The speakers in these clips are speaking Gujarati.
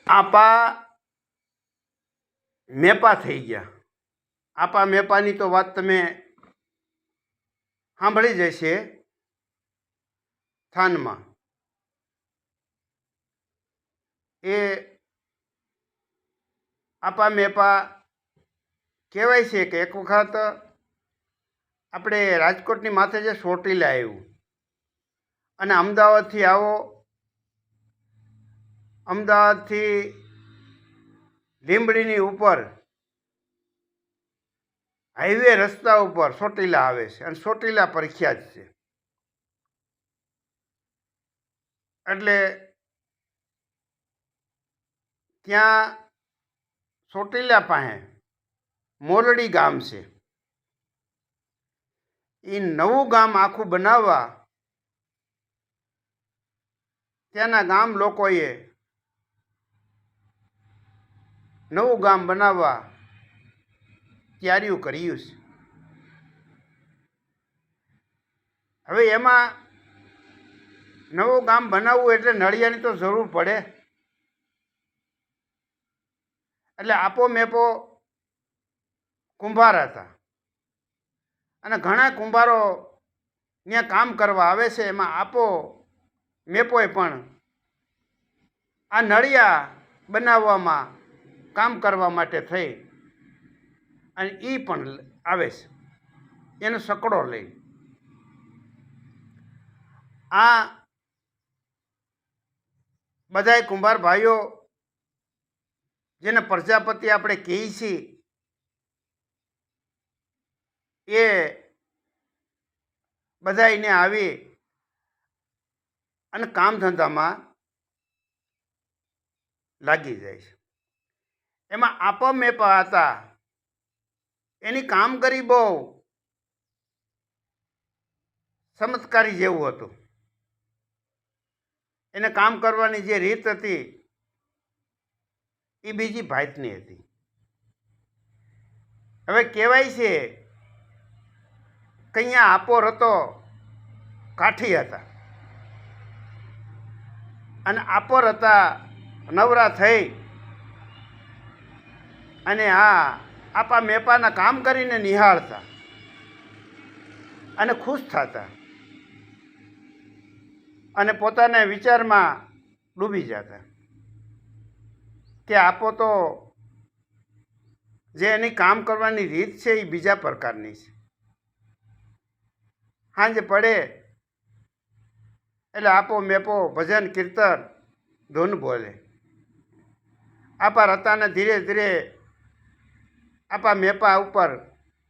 આપા મેપા થઈ ગયા. આપા મેપાની તો વાત તમે સાંભળી જ હશે. થાનમાં એ આપા મેપા કહેવાય છે કે એક વખત આપણે રાજકોટની માથે જે ચોટીલા આવ્યું અને અમદાવાદથી આવો, અમદાવાદથી લીંબડીની ઉપર હાઈવે રસ્તા ઉપર ચોટીલા આવે છે અને ચોટીલા પ્રખ્યાત છે. એટલે ત્યાં ચોટીલા પાસે મોરડી ગામ છે. એ નવું ગામ આખું બનાવવા ત્યાંના ગામ લોકોએ નવું ગામ બનાવવા તૈયારીઓ કર્યું છે. હવે એમાં નવું ગામ બનાવવું એટલે નળિયાની તો જરૂર પડે. એટલે આપો મેપો કુંભાર હતા અને ઘણા કુંભારો ત્યાં કામ કરવા આવે છે. એમાં આપો મેપોએ પણ આ નળિયા બનાવવામાં કામ કરવા માટે થઈ અને એ પણ આવે છે એનો સકડો લઈ. આ બધાય કુંભાર ભાઈઓ જેને પ્રજાપતિ આપણે કહીએ છીએ એ બધાને આવી અને કામ ધંધામાં લાગી જાય છે. એમાં આપા મેપા હતા એની કામગીરી બહુ ચમત્કારી જેવું હતું. એને કામ કરવાની જે રીત હતી એ બીજી ભાતની હતી. હવે કહેવાય છે કે અહીંયા આપો હતો કાઠી હતા અને આપોર હતા નવરા થઈ અને આપા મેપાના કામ કરીને નિહાળતા અને ખુશ થતા અને પોતાના વિચારમાં ડૂબી જતા કે આપો તો જે એની કામ કરવાની રીત છે એ બીજા પ્રકારની છે. સાંજ પડે એટલે આપો મેપો ભજન કીર્તન ધૂન બોલે. આપા રતાને ધીરે ધીરે આપા મેપા ઉપર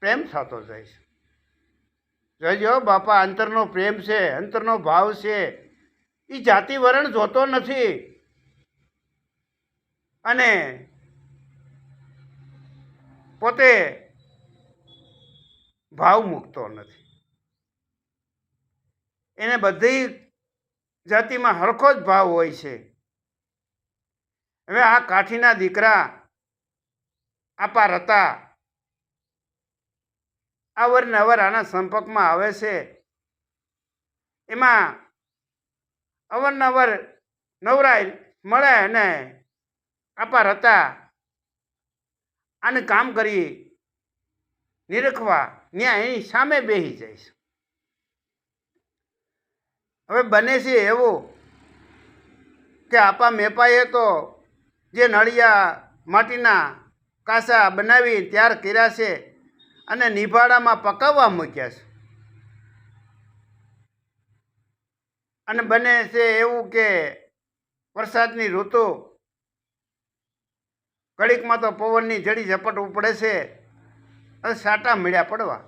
પ્રેમ થતો જાય છે. જોજો બાપા, અંતરનો પ્રેમ છે, અંતરનો ભાવ છે. એ જાતિ વરણ જોતો નથી અને પોતે ભાવ મૂકતો નથી. એને બધી જાતિમાં હરખો જ ભાવ હોય છે. હવે આ કાઠીના દીકરા આપા રતા અવારનવાર આના સંપર્કમાં આવે છે. એમાં અવારનવાર નવરાય મળે અને આપા રતા આને કામ કરી નિરખવા ત્યાં એની સામે બેસી જાય છે. હવે બને છે એવું કે આપા મેપાએ તો જે નળિયા માટીના કાસા બનાવી તૈયાર કર્યા છે અને નિભાડામાં પકાવવા મૂક્યા છે. અને બને છે એવું કે વરસાદની ઋતુ ઘડીકમાં તો પવનની જડી ઝપટ ઉપડે છે અને સાટા મળ્યા પડવા.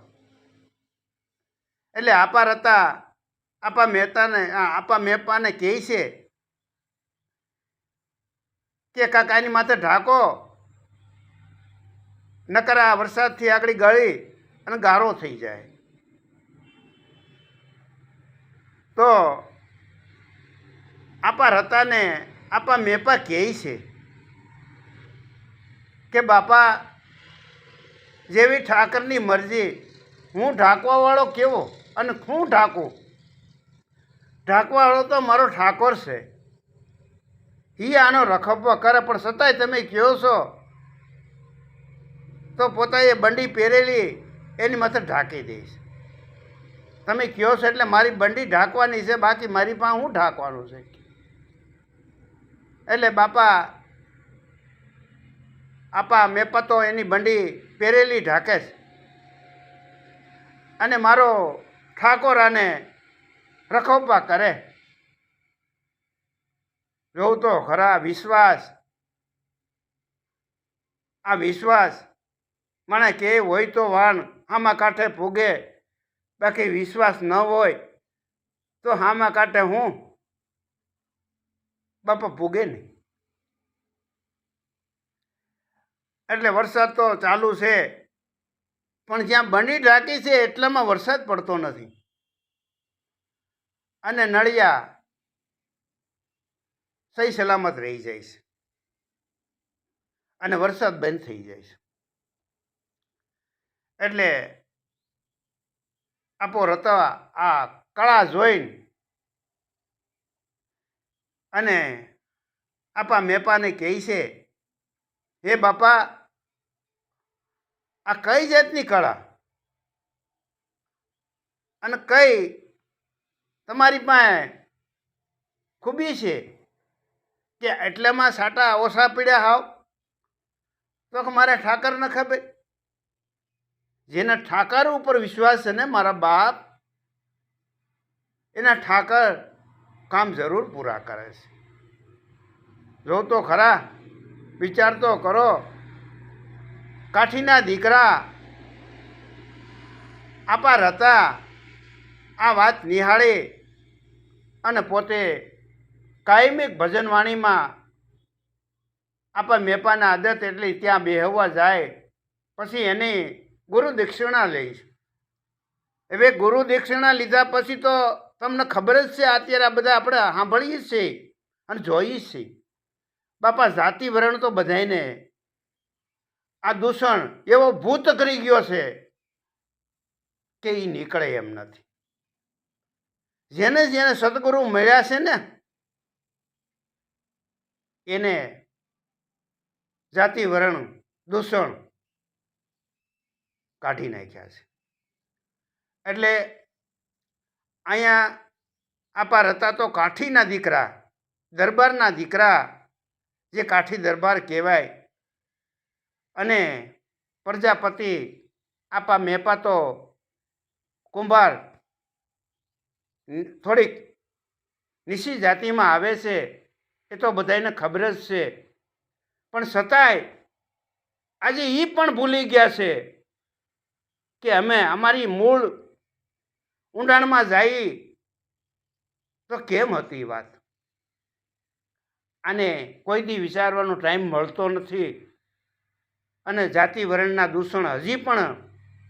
એટલે આપા રતા આપા મેપાને કહે છે કે કાકાની માથે ઢાંકો, નકર આ વરસાદથી આગળ ગળી અને ગારો થઈ જાય. તો આપા રતાને આપા મેપા કહે છે કે બાપા, જેવી ઠાકરની મરજી. હું ઢાંકવાવાળો કેવો અને હું ઢાંકું? ઢાંકવાવાળો તો મારો ઠાકોર છે. એ આનો રખપો કરે, પણ છતાંય તમે કહો છો તો પોતાએ બંડી પહેરેલી એની માથે ઢાંકી દઈશ. તમે કહો છો એટલે મારી બંડી ઢાંકવાની છે, બાકી મારી પાસે હું ઢાંકવાનું છે. એટલે બાપા આપા મેપા તો એની બંડી પહેરેલી ઢાંકે છે, અને મારો ઠાકોર આને રખોપા કરે. જોઉં તો ખરા વિશ્વાસ, આ વિશ્વાસ મને કે હોય તો વાણ આમાં કાંઠે પૂગે, બાકી વિશ્વાસ ન હોય તો આમાં કાંઠે હું બાપા પૂગે નહીં. એટલે વરસાદ તો ચાલુ છે, પણ જ્યાં બંડી ઢાંકી છે એટલામાં વરસાદ પડતો નથી, અને નળિયા સહી સલામત રહી જાય છે, અને વરસાદ બંધ થઈ જાય છે. એટલે આપો રતા આ કળા જોઈને અને આપા મેપાને કહે છે, હે બાપા, આ કઈ જાતની કળા અને કઈ તમારી પાસે ખૂબી છે કે એટલામાં સાટા ઓછા પીડ્યા હાવ? તો કે મારે ઠાકર ન ખબર. જેના ઠાકર ઉપર વિશ્વાસ છે ને મારા બાપ, એના ઠાકર કામ જરૂર પૂરા કરે છે. જો તો ખરા, વિચાર તો કરો. કાઠીના દીકરા આપા રતા આ વાત નિહાળી અને પોતે કાયમિક ભજનવાણીમાં આપા મેપાના આદત એટલે ત્યાં બેહવા જાય, પછી એની ગુરુ દક્ષિણા લઈશ. હવે ગુરુ દક્ષિણા લીધા પછી તો તમને ખબર જ છે, અત્યારે આ બધા આપણે સાંભળીએ જ છીએ અને જોઈએ જ છીએ. બાપા જાતિ વરણ તો બધાને આ દૂષણ એવો ભૂત કરી ગયો છે કે એ નીકળે એમ નથી. જેને જેને સદગુરુ મળ્યા છે ને એને જાતિ વરણ દૂષણ કાઢી નાખ્યા છે. એટલે અહીંયા આપા હતા તો કાઠીના દીકરા, દરબારના દીકરા, જે કાઠી દરબાર કહેવાય, અને પ્રજાપતિ આપા મેપા તો કુંભાર થોડીક નીચી જાતિમાં આવે છે, એ તો બધાને ખબર જ છે. પણ છતાંય આજે એ પણ ભૂલી ગયા છે કે અમે અમારી મૂળ ઊંડાણમાં જઈ તો કેમ હતી વાત. આને કોઈ દી વિચારવાનો ટાઈમ મળતો નથી, અને જાતિ વર્ણના દૂષણ હજી પણ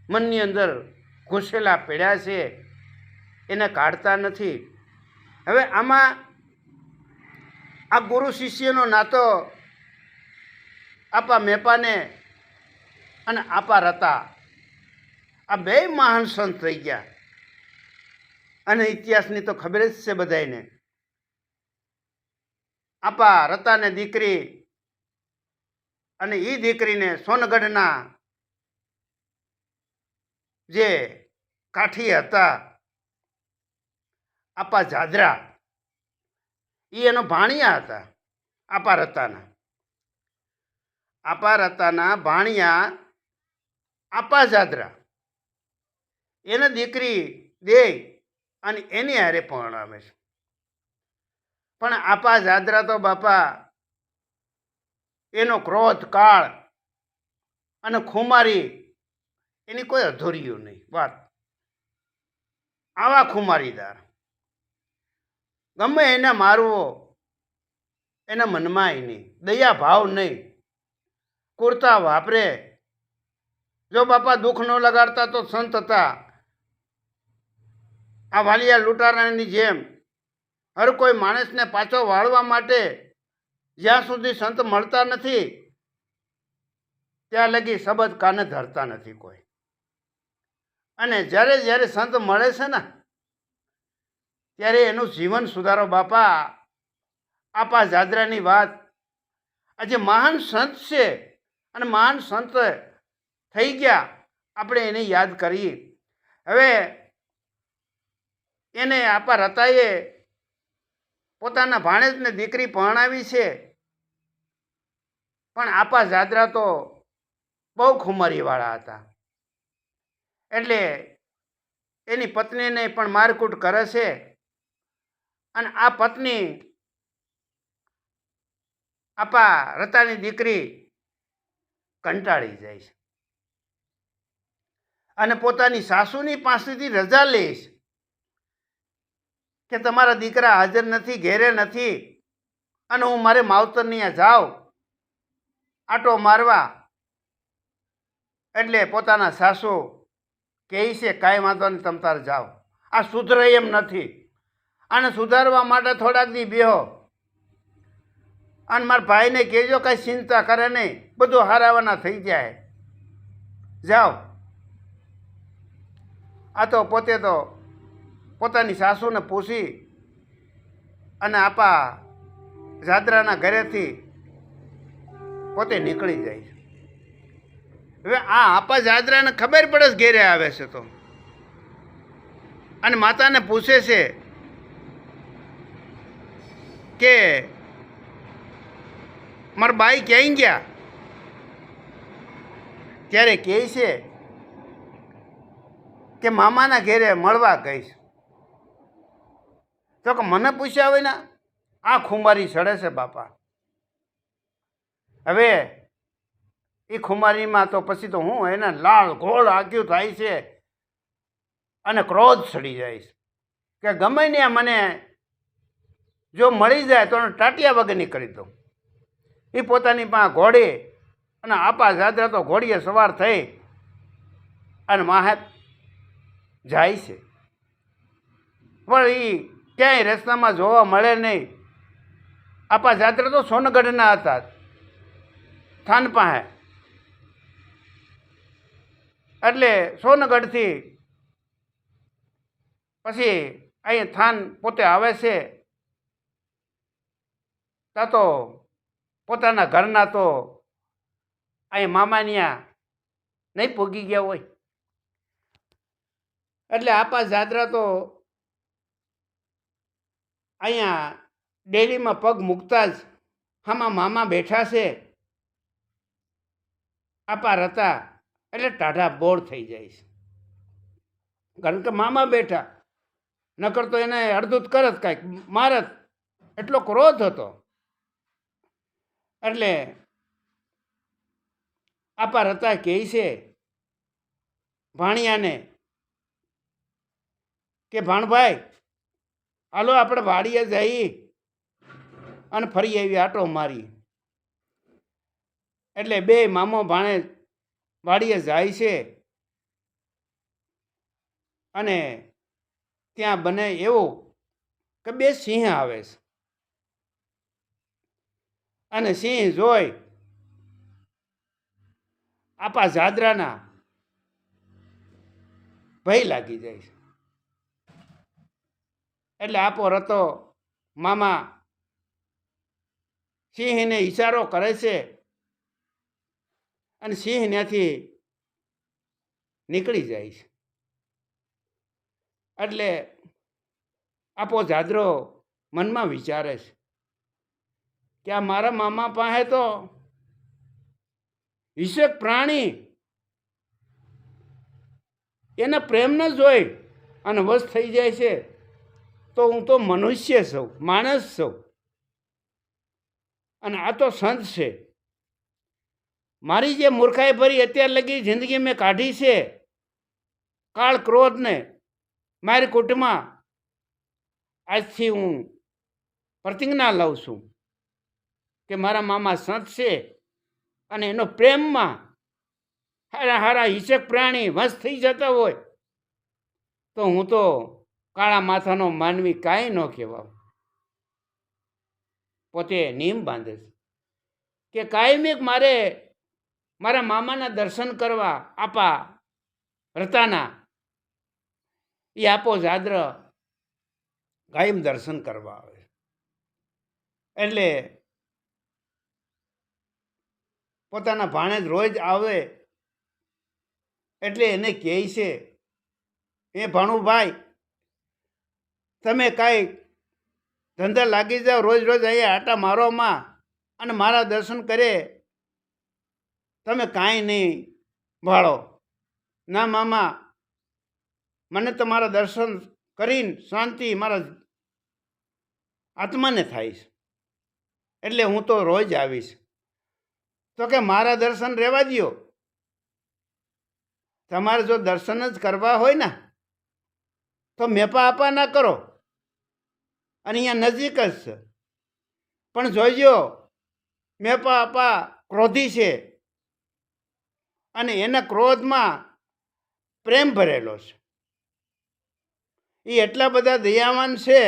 મનની અંદર ઘૂસેલા પડ્યા છે, એને કાઢતા નથી. હવે આમાં આ ગુરુ શિષ્યનો નાતો આપા મેપાને અને આપા રતા આ બે મહાન સંત થઈ ગયા, અને ઇતિહાસની તો ખબર જ છે બધાને. આપા રતાને દીકરી, અને એ દીકરીને સોનગઢના જે કાઠી હતા આપા જાદરા, એ એનો ભાણિયા હતા. આપા રતાના ભાણિયા આપા જાદરા, એને દીકરી દે અને એની હારે પરણાવે છે. પણ આપા જાદરા તો બાપા એનો ક્રોધ કાળ અને ખુમારી એની કોઈ અધૂર્યું નહીં વાત. આવા ખુમારીદાર ગમે એને મારવો, એના મનમાં નહીં દયા ભાવ નહીં, કુર્તા વાપરે. જો બાપા દુઃખ ન લગાડતા તો સંત હતા. આ વાલિયા લૂંટારાની જેમ હર કોઈ માણસને પાછો વાળવા માટે જ્યાં સુધી સંત મળતા નથી ત્યાં લગી શબ્દ કાને ધરતા નથી કોઈ. અને જ્યારે જ્યારે સંત મળે છે ને ત્યારે એનું જીવન સુધારો બાપા આપા જાદરાની વાત આજે મહાન સંત છે અને મહાન સંત થઈ ગયા, આપણે એને યાદ કરીએ. હવે એને આપા રતાએ પોતાના ભાણેજને દીકરી પરણાવી છે, પણ આપા જાદરા તો બહુ ખુમારીવાળા હતા. એટલે એની પત્નીને પણ મારકૂટ કરે છે અને આ પત્ની આપા રતાની દીકરી કંટાળી જાય છે અને પોતાની સાસુની પાસેથી રજા લે છે કે તમારા દીકરા હાજર નથી, ઘેરે નથી અને હું મારે માવતરની ત્યાં જાઉં આટો મારવા. એટલે પોતાના સાસુ કહે છે કાંઈ વાંધો નહીં, તમ તાર જાઓ. આ સુધરે એમ નથી, આને સુધારવા માટે થોડાક દી બેહો અને મારા ભાઈને કહેજો કાંઈ ચિંતા કરે નહીં, બધું હારાવાના થઈ જાય, જાઓ. આ તો પોતે તો પોતાની સાસુને પૂછી અને આપા જાદરાના ઘરેથી પોતે નીકળી જાય છે. હવે આ આપા જાદરાને ખબર પડે છે ઘેરે આવે છે તો, અને માતાને પૂછે છે કે મારા બાઈ ક્યાંય ગયા? ત્યારે કહે છે કે મામાના ઘેરે મળવા ગઈશ. તો કે મને પૂછ્યા હોય ને આ ખુમારી ચડે છે બાપા. હવે એ ખુમારીમાં તો પછી તો હું એને લાલ ગોળ આગ્યું થાય છે અને ક્રોધ ચડી જાય છે કે ગમે ને મને જો મળી જાય તો ટાટિયા વગરની કરી દઉં. એ પોતાની પાસે ઘોડી અને આપા જાદરા તો ઘોડીએ સવાર થઈ અને માહે જાય છે, પણ એ ક્યાંય રસ્તામાં જોવા મળે નહીં. આપા જાદરા તો સોનગઢના હતા, થાન પાસે. એટલે સોનગઢથી પછી અહીં થાન પોતે આવે છે, ત્યાં તો પોતાના ઘરના તો અહીં મામાનિયા નહીં પૂગી ગયા હોય. એટલે આપા જાદરા તો અહીંયા ડેરીમાં પગ મૂકતા જ આમાં મામા બેઠા છે, આપા રતા એટલે ટાઢા બોર થઈ જાય છે. કારણ કે મામા બેઠા, નકર તો એને અડધું કરત કાંઈક મારત, એટલો ક્રોધ હતો. એટલે આપા રતા કહે છે ભાણિયાને કે ભાણભાઈ હાલો આપણે વાડીએ જઈ અને ફરી એવી આટો મારી. એટલે બે મામો ભાણે વાડીએ જાય છે અને ત્યાં બને એવું કે બે સિંહ આવે છે અને સિંહ જોઈ આપા જાદરાના ભય લાગી જાય છે. એટલે આપો રતો મામા સિંહને ઈશારો કરે છે અને સિંહ ત્યાંથી નીકળી જાય છે. એટલે આપો જાદરો મનમાં વિચારે છે કે આ મારા મામા પાસે તો હિંસક પ્રાણી એના પ્રેમને જોઈ અને વશ થઈ જાય છે, તો હું તો મનુષ્ય છું, માણસ છું, અને આ તો સંત છે. મારી જે મૂર્ખાઈ ભરી અત્યાર લગી જિંદગી મેં કાઢી છે, કાળ ક્રોધને મારી કુટમાં, આજથી હું પ્રતિજ્ઞા લઉં છું કે મારા મામા સંત છે અને એનો પ્રેમમાં હારા હારા હિંસક પ્રાણી વશ થઈ જતા હોય તો હું તો કાળા માથાનો માનવી કાંઈ ન કહેવાય. પોતે નિયમ બાંધે છે કે કાયમિક મારે મારા મામાના દર્શન કરવા આપા રતાના એ આપો જાદર કાયમ દર્શન કરવા આવે. એટલે પોતાના ભાણેજ રોજ આવે એટલે એને કહે છે, એ ભાણુભાઈ, તમે કાંઈ ધંધા લાગી જાઓ, રોજ રોજ અહીંયા આટા મારોમાં અને મારા દર્શન કરે, તમે કાંઈ નહીં ભાળો. ના મામા, મને તમારા દર્શન કરીને શાંતિ મારા આત્માને થાય છે, એટલે હું તો રોજ આવીશ. તો કે મારા દર્શન રહેવા દ્યો, તમારે જો દર્શન જ કરવા હોય ને તો મેપા આપા ના કરો, અને અહીંયા નજીક જ છે. પણ જોઈજો, મેપા આપા ક્રોધી છે અને એના ક્રોધમાં પ્રેમ ભરેલો છે. એ એટલા બધા દયાવાન છે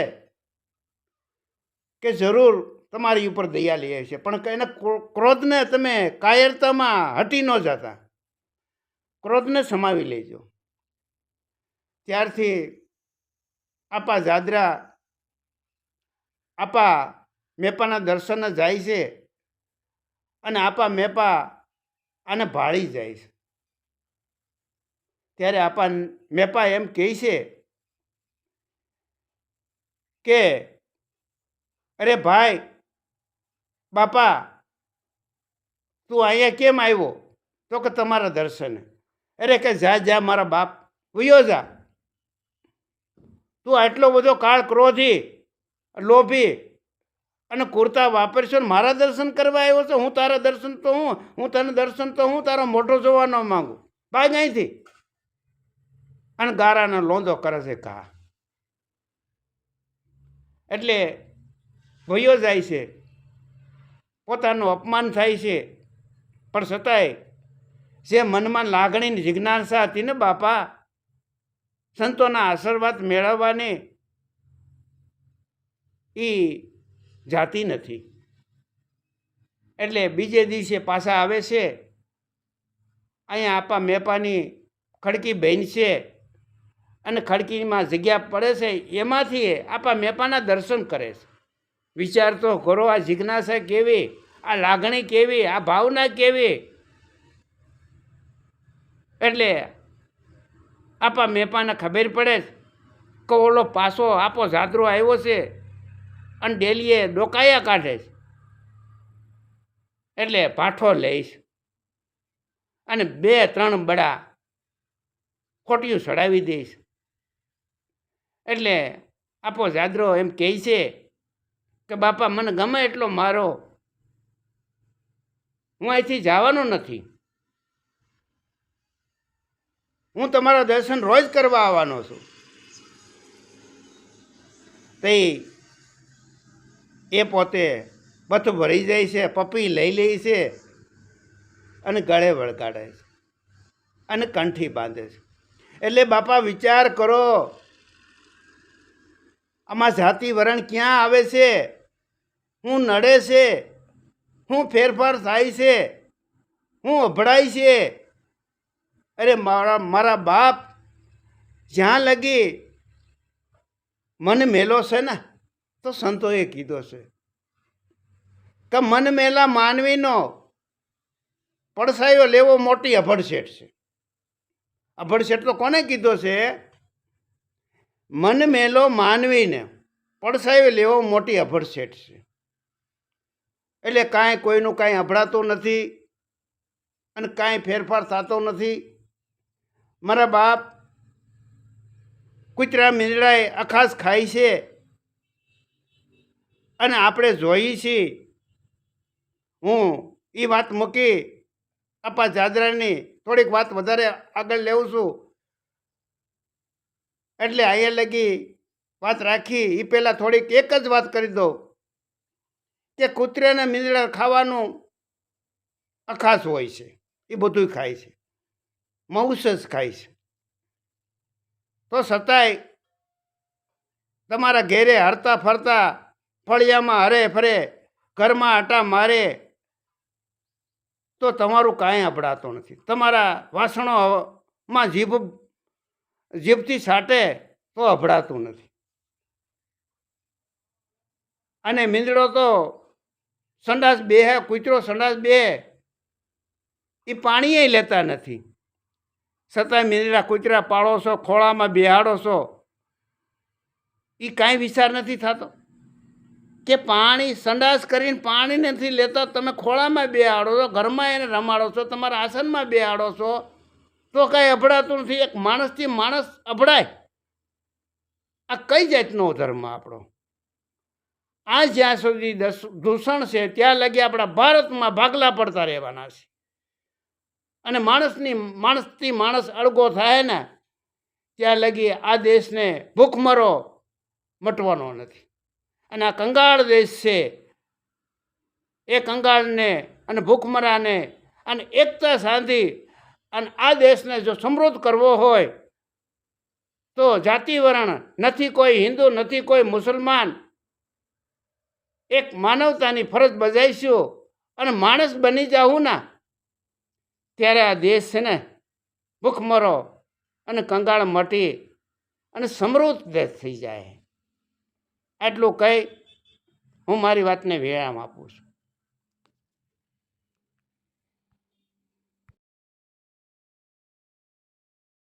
કે જરૂર તમારી ઉપર દયા લે છે, પણ એના ક્રોધને તમે કાયરતામાં હટી ન જતા, ક્રોધને સમાવી લેજો. ત્યારથી આપા જાદરા આપા મેપાના દર્શન જાય છે અને આપા મેપા આને ભાળી જાય છે. ત્યારે આપા મેપા એમ કહે છે કે અરે ભાઈ બાપા, તું અહીંયા કેમ આવ્યો? તો કે તમારા દર્શને. અરે કે જા જા મારા બાપ, વયો જા. તું આટલો બધો કાળ ક્રોધી, લોભી અને કુર્તા વાપરશો ને મારા દર્શન કરવા આવ્યો છો? હું તારા દર્શન તો હું તને દર્શન તો હું તારો મોઢો જોવા ન માંગુ. ભાગ અહીંથી. અને ગારાનો લોંદો કરે છે ઘા. એટલે વયો જાય છે, પોતાનું અપમાન થાય છે, પણ છતાંય જે મનમાં લાગણીની જિજ્ઞાસા હતી ને બાપા, સંતોના આશીર્વાદ મેળવવાની, એ જાતી નથી. એટલે બીજે દિવસે પાછા આવે છે. અહીંયા આપા મેપાની ખડકી બેન છે અને ખડકીમાં જગ્યા પડે છે, એમાંથી આપા મેપાના દર્શન કરે છે. વિચાર તો કરો, આ જિજ્ઞાસા કેવી, આ લાગણી કેવી, આ ભાવના કેવી. એટલે આપા મેપાને ખબર પડે કે ઓલો પાછો આપો જાદરો આવ્યો છે અને ડેલીએ ડોકાયા કાઢે છે, એટલે પાઠો લઈશ અને 2-3 બડા ખોટિયું ચડાવી દઈશ. એટલે આપો જાદરો એમ કહે છે કે બાપા, મને ગમે એટલો મારો, હું અહીંથી જવાનો નથી, હું તમારા દર્શન રોજ કરવા આવવાનો છું. તે એ પોતે બથ ભરી જાય છે, પપ્પી લઈ લે છે અને ગળે વળગાડે છે અને કંઠી બાંધે છે. એટલે બાપા વિચાર કરો, આમાં જાતિ વરણ ક્યાં આવે છે? હું નડે છે? હું ફેરફાર થાય છે? હું અભડાય છે? અરે મારા બાપ, જ્યાં લગી મન મેલો છે ને, તો સંતોએ કીધો છે કે મન મેલા માનવીનો પડસાયો લેવો મોટી અભડસેટ છે. અભડસેટ તો કોને કીધો છે? મન મેલો માનવીને પડસાયો લેવો મોટી અભડસેટ છે. એટલે કાંઈ કોઈનું કાંઈ અભડાતું નથી અને કાંઈ ફેરફાર થતો નથી. મારા બાપ કૂતરા મીંદડાએ અખાસ ખાય છે અને આપણે જોઈએ છીએ. હું એ વાત મૂકી આપા જાદરાની થોડીક વાત વધારે આગળ લેવું છું, એટલે અહીંયા લગી વાત રાખી. એ પહેલાં થોડીક એક જ વાત કરી દઉં કે કૂતરાને મીંદડા ખાવાનું અખાસ હોય છે, એ બધું ખાય છે, માંસ જ ખાય છે. તો છતાંય તમારા ઘેરે હરતા ફરતા ફળિયામાં હરે ફરે, ઘરમાં આટા મારે, તો તમારું કાંઈ અભડાતું નથી. તમારા વાસણોમાં જીભથી છાંટે તો અભડાતું નથી. અને મીંદડો તો સંડાસ બેહે, કૂતરો સંડાસ બેહે એ પાણીએ લેતા નથી, છતાંય મીંદડા કૂતરા પાળો છો, ખોળામાં બેહાડો છો. એ કાંઈ વિચાર નથી થતો કે પાણી સંડાસ કરીને પાણી નથી લેતા, તમે ખોળામાં બેહાડો છો, ઘરમાં એને રમાડો છો, તમારા આસનમાં બેહાડો છો, તો કાંઈ અભડાતું નથી. એક માણસથી માણસ અભડાય? આ કઈ જાતનો ધર્મ આપણો? આ જ્યાં સુધી દૂષણ છે ત્યાં લગી આપણા ભારતમાં ભાગલા પડતા રહેવાના છે. અને માણસથી માણસ અળગો થાય ને ત્યાં લગી આ દેશને ભૂખમરો મટવાનો નથી. અને આ કંગાળ દેશ છે, એ કંગાળને અને ભૂખમરાને અને એકતા સાધી અને આ દેશને જો સમૃદ્ધ કરવો હોય તો જાતિ વર્ણ નથી, કોઈ હિન્દુ નથી, કોઈ મુસલમાન, એક માનવતાની ફરજ બજાવીશું અને માણસ બની જાવું ના, ત્યારે આ દેશ છે ને ભૂખમરો અને કંગાળ મટી અને સમૃદ્ધ દેશ થઈ જાય. આટલું કહી હું મારી વાતને વિરામ આપું છું.